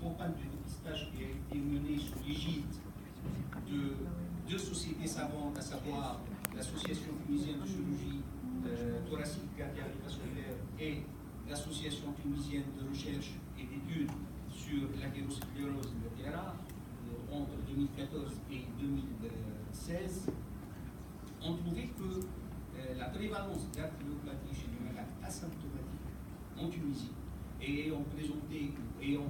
campagne de dépistage qui a été menée sous l'égide de deux sociétés savantes, à savoir l'Association tunisienne de chirurgie thoracique cardiovasculaire et l'Association tunisienne de recherche et d'études sur l'athérosclérose latérale, entre 2014 et 2016, ont trouvé que la prévalence d'artériopathie chez les malades asymptomatiques en Tunisie et ayant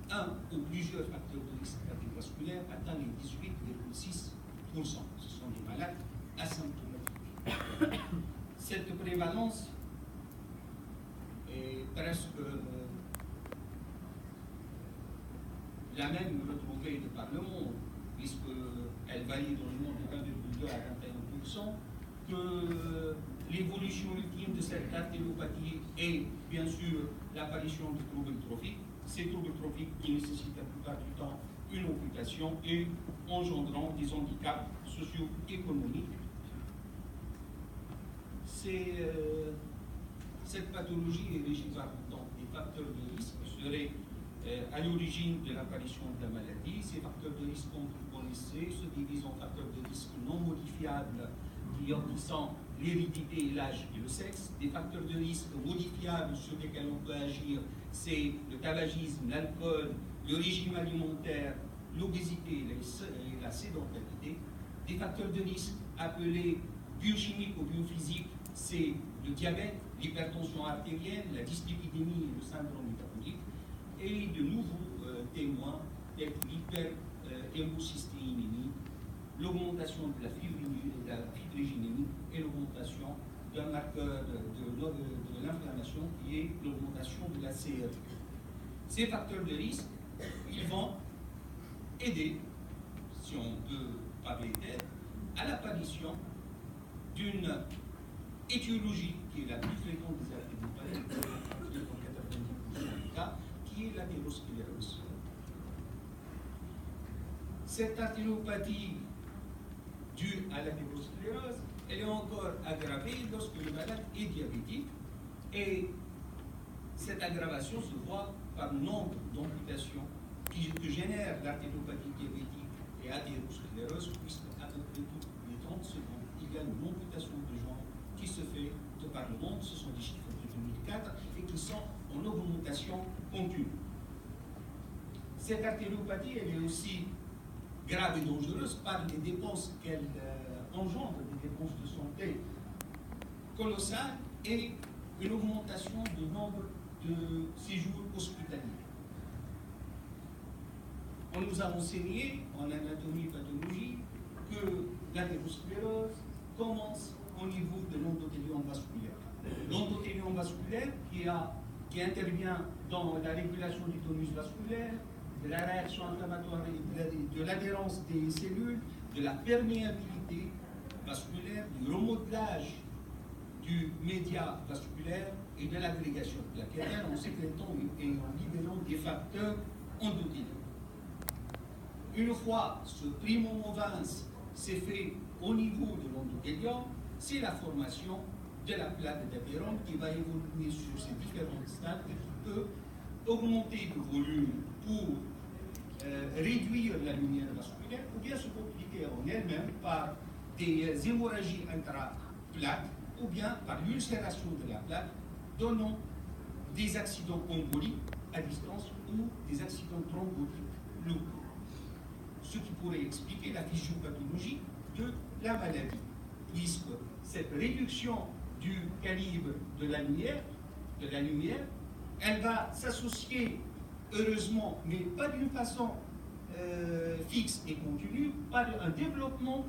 un ou plusieurs facteurs de risque cardiovasculaire atteint les 18,6%. Ce sont des malades asymptomatiques. Cette prévalence est presque la même retrouvée de par le monde, puisqu'elle varie dans le monde de 1,2 à 21%, que l'évolution ultime de cette artériopathie est bien sûr l'apparition de troubles trophiques. Ces troubles trophiques qui nécessitent la plupart du temps une amputation et engendrant des handicaps socio-économiques. Cette pathologie est régie par des facteurs de risque qui seraient à l'origine de l'apparition de la maladie. Ces facteurs de risque, comme vous connaissez, se divisent en facteurs de risque non modifiables qui sont l'hérédité, l'âge et le sexe. Des facteurs de risque modifiables sur lesquels on peut agir, c'est le tabagisme, l'alcool, le régime alimentaire, l'obésité et la sédentarité. Des facteurs de risque appelés biochimiques ou biophysiques, c'est le diabète, l'hypertension artérielle, la dyslipidémie et le syndrome métabolique. Et de nouveaux témoins tels que l'hyperhémocystéinémie, l'augmentation de la fibrigénémie et l'augmentation d'un marqueur de l'inflammation qui est l'augmentation de la CRP. Ces facteurs de risque, ils vont aider, si on peut parler d'aide, à l'apparition d'une étiologie qui est la plus fréquente des artériopathies, dans 90% des cas, qui est l'athérosclérose. Cette artériopathie due à l'athérosclérose, elle est encore aggravée lorsque le malade est diabétique, et cette aggravation se voit par le nombre d'amputations que génère l'artériopathie diabétique et athérosclérose, puisque à peu près toutes les 30 secondes, il y a une amputation de jambes qui se fait de par le monde. Ce sont des chiffres de 2004 et qui sont en augmentation continue. Cette artériopathie, elle est aussi grave et dangereuse par les dépenses qu'elle engendre, des dépenses de santé colossales et une augmentation du nombre de séjours hospitaliers. On nous a enseigné en anatomie et pathologie que l'athérosclérose commence au niveau de l'endothélium vasculaire. L'endothélium vasculaire qui intervient dans la régulation du tonus vasculaire, de la réaction inflammatoire, de l'adhérence des cellules, de la perméabilité vasculaire, du remodelage du média vasculaire et de l'agrégation plaquettaire en sécrétant et en libérant des facteurs endothéliaux. Une fois ce primo movens s'est fait au niveau de l'endothélium, c'est la formation de la plaque d'athérome qui va évoluer sur ces différents stades et qui peut augmenter de volume pour réduire la lumière vasculaire ou bien se compliquer en elle-même par des hémorragies intra-plaques ou bien par l'ulcération de la plaque, donnant des accidents emboliques à distance ou des accidents thrombotiques locaux. Ce qui pourrait expliquer la physiopathologie de la maladie, puisque cette réduction du calibre de la lumière, elle va s'associer, heureusement, mais pas d'une façon fixe et continue, par un développement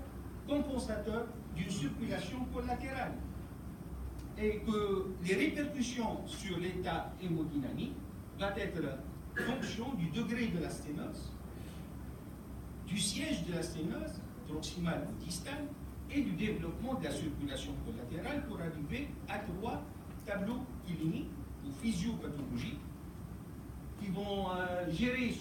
compensateur d'une circulation collatérale. Et que les répercussions sur l'état hémodynamique vont être fonction du degré de la sténose, du siège de la sténose, proximale ou distale, et du développement de la circulation collatérale pour arriver à 3 tableaux cliniques ou physiopathologiques qui vont gérer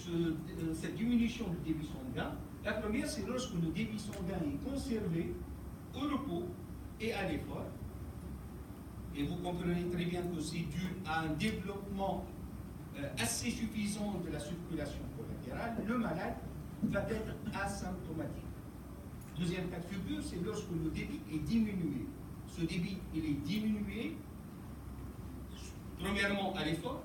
cette diminution du débit sanguin. La première, c'est lorsque le débit sanguin est conservé au repos et à l'effort. Et vous comprenez très bien que c'est dû à un développement assez suffisante de la circulation collatérale, le malade va être asymptomatique. Deuxième cas de figure, c'est lorsque le débit est diminué. Ce débit, il est diminué, premièrement à l'effort,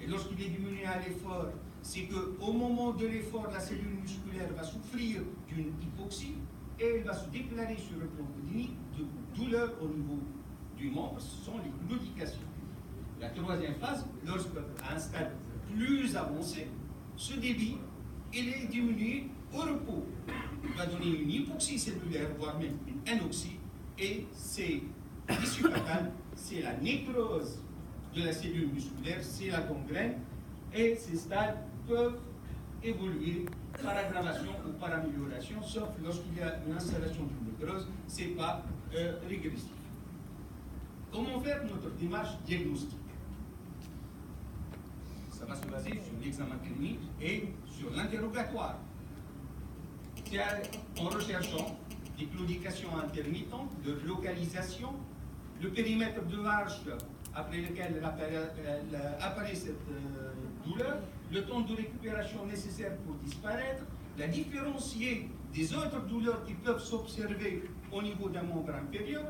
et lorsqu'il est diminué à l'effort, c'est qu'au moment de l'effort, la cellule musculaire va souffrir d'une hypoxie et elle va se déclarer sur le plan clinique de douleur au niveau du membre, ce sont les claudications. La troisième phase, lorsqu'à un stade plus avancé, ce débit, il est diminué au repos. Il va donner une hypoxie cellulaire, voire même une anoxie, et c'est l'issue fatale, c'est la nécrose de la cellule musculaire, c'est la gangrène, et ces stades peuvent évoluer par aggravation ou par amélioration, sauf lorsqu'il y a une installation d'une nécrose, ce n'est pas régressif. Comment faire notre démarche diagnostique? Ça va se baser sur l'examen clinique et sur l'interrogatoire. C'est en recherchant des claudications intermittentes, de localisation, le périmètre de marche après lequel apparaît cette douleur, le temps de récupération nécessaire pour disparaître, la différencier des autres douleurs qui peuvent s'observer au niveau d'un membre inférieur,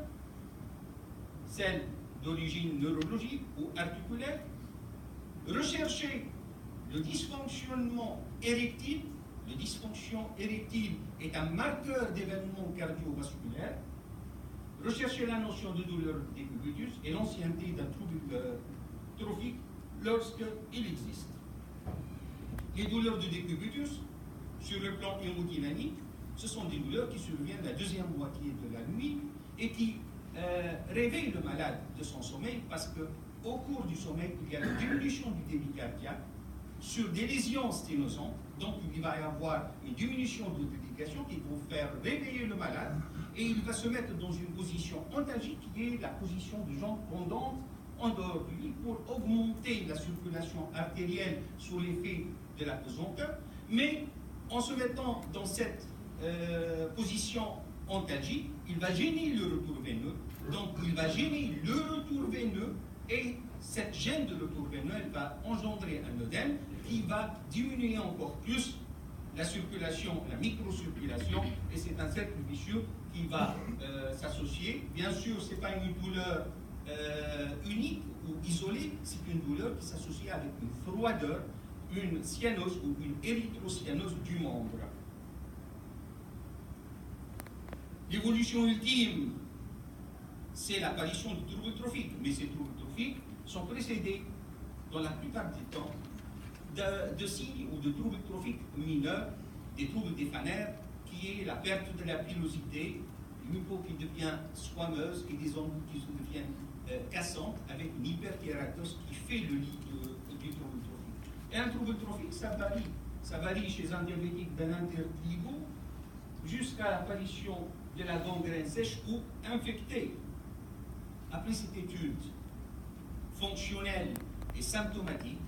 celles d'origine neurologique ou articulaire, rechercher le dysfonctionnement érectile. Le dysfonction érectile est un marqueur d'événements cardiovasculaires. Rechercher la notion de douleur du décubitus et l'ancienneté d'un trouble trophique lorsqu'il existe. Les douleurs du décubitus, sur le plan hémodynamique, ce sont des douleurs qui surviennent la deuxième moitié de la nuit et qui réveillent le malade de son sommeil parce qu'au cours du sommeil, il y a une diminution du débit cardiaque sur des lésions sténosantes. Donc, il va y avoir une diminution de dédication qui va faire réveiller le malade et il va se mettre dans une position ontalgique qui est la position de jambes pendantes en dehors du lit pour augmenter la circulation artérielle sous l'effet de la pesanteur. Mais en se mettant dans cette position ontalgique, il va gêner le retour veineux. Donc, il va gêner le retour veineux et cette gêne de retour veineux, elle va engendrer un œdème qui va diminuer encore plus la circulation, la microcirculation, et c'est un cercle vicieux qui va s'associer. Bien sûr, ce n'est pas une douleur unique ou isolée, c'est une douleur qui s'associe avec une froideur, une cyanose ou une érythrocyanose du membre. L'évolution ultime, c'est l'apparition de troubles trophiques, mais ces troubles trophiques sont précédés, dans la plupart du temps, de signes ou de troubles trophiques mineurs, des troubles des phanères, qui est la perte de la pilosité, une peau qui devient squameuse et des ongles qui deviennent cassantes, avec une hyperkératose qui fait le lit du trouble trophique. Et un trouble trophique, ça varie. Ça varie chez un diabétique d'un interligo jusqu'à l'apparition de la gangrène sèche ou infectée. Après cette étude fonctionnelle et symptomatique,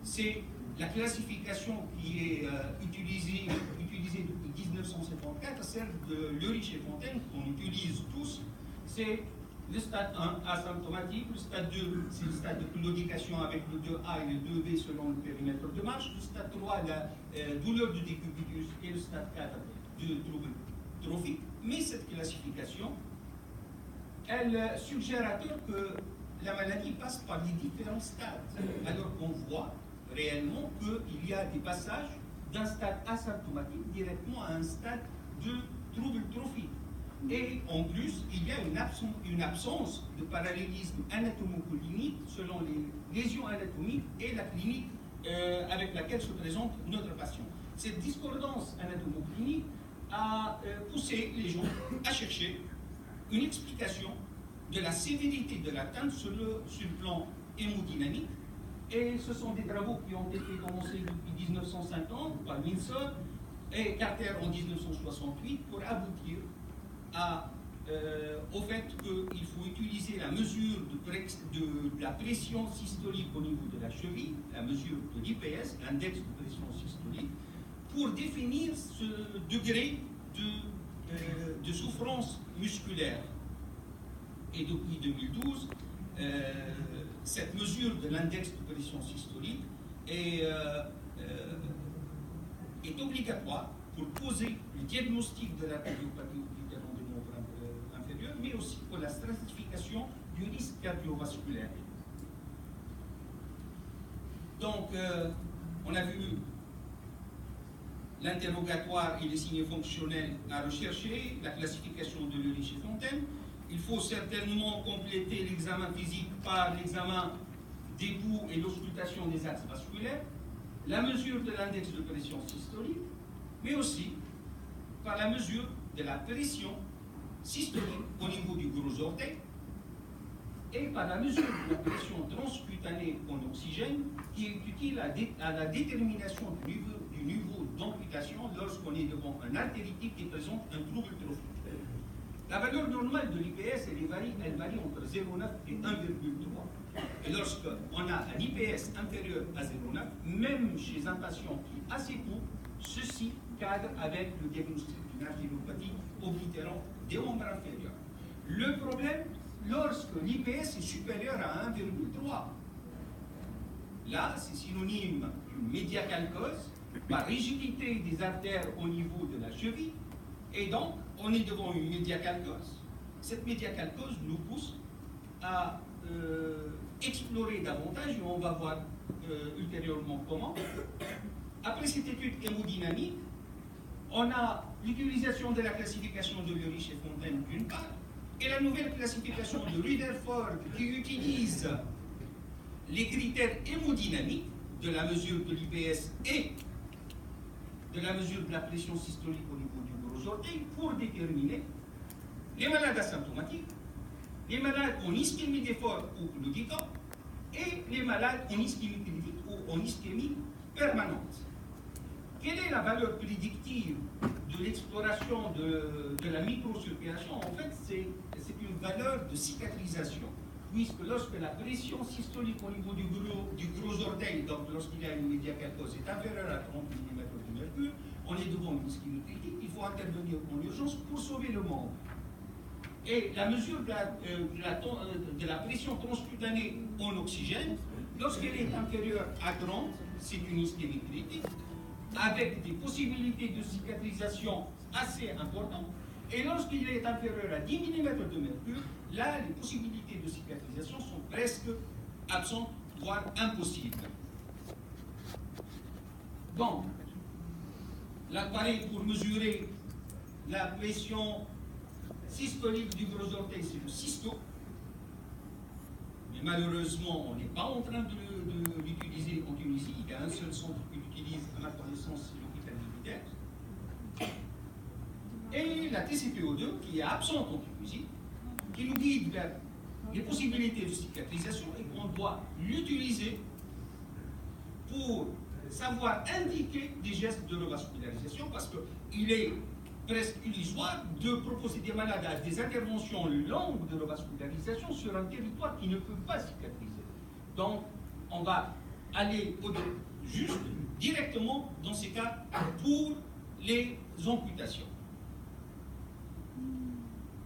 c'est la classification qui est utilisée depuis 1954, celle de Lurich et Fontaine, qu'on utilise tous. C'est le stade 1 asymptomatique, le stade 2, c'est le stade de claudication avec le 2A et le 2B selon le périmètre de marche, le stade 3, la douleur du décubitus, et le stade 4 de trouble trophique. Mais cette classification, elle suggère à tort que la maladie passe par les différents stades, alors qu'on voit réellement qu'il y a des passages d'un stade asymptomatique directement à un stade de trouble trophique. Et en plus, il y a une absence de parallélisme anatomo-clinique selon les lésions anatomiques et la clinique avec laquelle se présente notre patient. Cette discordance anatomo-clinique a poussé les gens à chercher une explication de la sévérité de l'atteinte sur le plan hémodynamique. Et ce sont des travaux qui ont été commencés depuis 1950 par Windsor et Carter en 1968 pour aboutir au fait qu'il faut utiliser la mesure de la pression systolique au niveau de la cheville, la mesure de l'IPS, l'index de pression systolique, pour définir ce degré de souffrance musculaire. Et depuis 2012, cette mesure de l'index de pression systolique est obligatoire pour poser le diagnostic de l'artériopathie oblitéron des membres inférieurs, mais aussi pour la stratification du risque cardiovasculaire. Donc, on a vu l'interrogatoire et les signes fonctionnels à rechercher, la classification de Lurich-Fontaine. Il faut certainement compléter l'examen physique par l'examen des bouts et l'auscultation des axes vasculaires, la mesure de l'index de pression systolique, mais aussi par la mesure de la pression systolique au niveau du gros orteil et par la mesure de la pression transcutanée en oxygène qui est utile à la détermination du niveau d'amputation lorsqu'on est devant un artéritique qui présente un trouble trophique. La valeur normale de l'IPS, elle varie entre 0,9 et 1,3. Et lorsqu'on a un IPS inférieur à 0,9, même chez un patient qui est assez court, ceci cadre avec le diagnostic d'une artériopathie oblitéron des membres inférieurs. Le problème, lorsque l'IPS est supérieur à 1,3, là, c'est synonyme d'une médiacalcose, par rigidité des artères au niveau de la cheville, et donc on est devant une médiacalcose. Cette médiacalcose nous pousse à explorer davantage, et on va voir ultérieurement comment. Après cette étude hémodynamique, on a l'utilisation de la classification de Lurich-Fontaine d'une part, et la nouvelle classification de Rutherford qui utilise les critères hémodynamiques de la mesure de l'IPS et de la mesure de la pression systolique au niveau du gros orteil pour déterminer les malades asymptomatiques, les malades en ischémie d'effort ou claudicant et les malades en ischémie critique ou en ischémie permanente. Quelle est la valeur prédictive de l'exploration de la microsurpiration? En fait, c'est une valeur de cicatrisation, puisque lorsque la pression systolique au niveau du gros orteil, donc lorsqu'il y a une médiacalcose, est inférieure à 30 mm de mercure, on est devant une ischémie critique, il faut intervenir en urgence pour sauver le membre. Et la mesure de la pression transcutanée en oxygène, lorsqu'elle est inférieure à 30, c'est une ischémie critique, avec des possibilités de cicatrisation assez importantes. Et lorsqu'il est inférieur à 10 mm de mercure, là, les possibilités de cicatrisation sont presque absentes, voire impossibles. Donc, l'appareil pour mesurer la pression systolique du gros orteil, c'est le cysto. Mais malheureusement, on n'est pas en train de l'utiliser en Tunisie. Il y a un seul centre qui l'utilise, à ma connaissance, c'est l'hôpital militaire. Et la TCPO2, qui est absente en Tunisie, qui nous guide vers les possibilités de cicatrisation et qu'on doit l'utiliser pour savoir indiquer des gestes de revascularisation, parce qu'il est presque illusoire de proposer des malades à des interventions longues de revascularisation sur un territoire qui ne peut pas cicatriser. Donc, on va aller juste directement dans ces cas pour les amputations.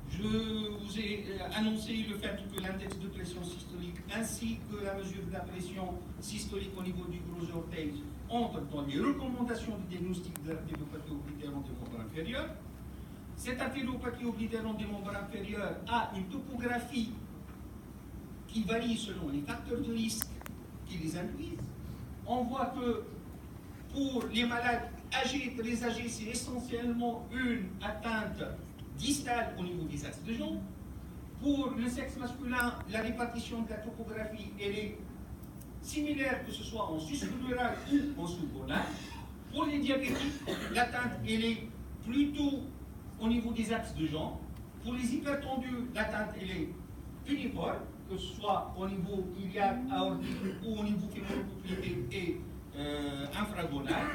Je vous ai annoncé le fait que l'index de pression systolique ainsi que la mesure de la pression systolique au niveau du gros orteil entrent dans les recommandations du diagnostic de l'artériopathie oblitéron des membres inférieurs. Cette artériopathie oblitéron des membres inférieurs a une topographie qui varie selon les facteurs de risque qui les induisent. On voit que pour les malades âgés, très âgés, c'est essentiellement une atteinte distale au niveau des axes de jambes. Pour le sexe masculin, la répartition de la topographie elle est similaire, que ce soit en suscrural ou en sous-gonal. Pour les diabétiques, l'atteinte elle est plutôt au niveau des axes de jambes. Pour les hypertendus, l'atteinte elle est uniforme, que ce soit au niveau iliaque, aortique ou au niveau fémoropoplité et infragonal.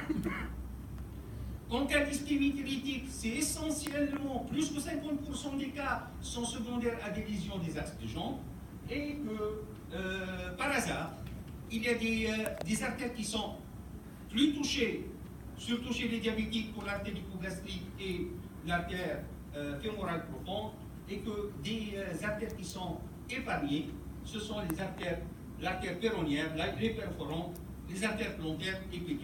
En cas d'ischémie critique, c'est essentiellement plus que 50% des cas sont secondaires à des lésions des axes de jambes et que par hasard, il y a des artères qui sont plus touchées, surtout chez les diabétiques pour l'artère hypogastrique et l'artère fémorale profonde, et que des artères qui sont épargnées ce sont les artères, l'artère péronnière, les perforantes, les artères plantaires et pédiales.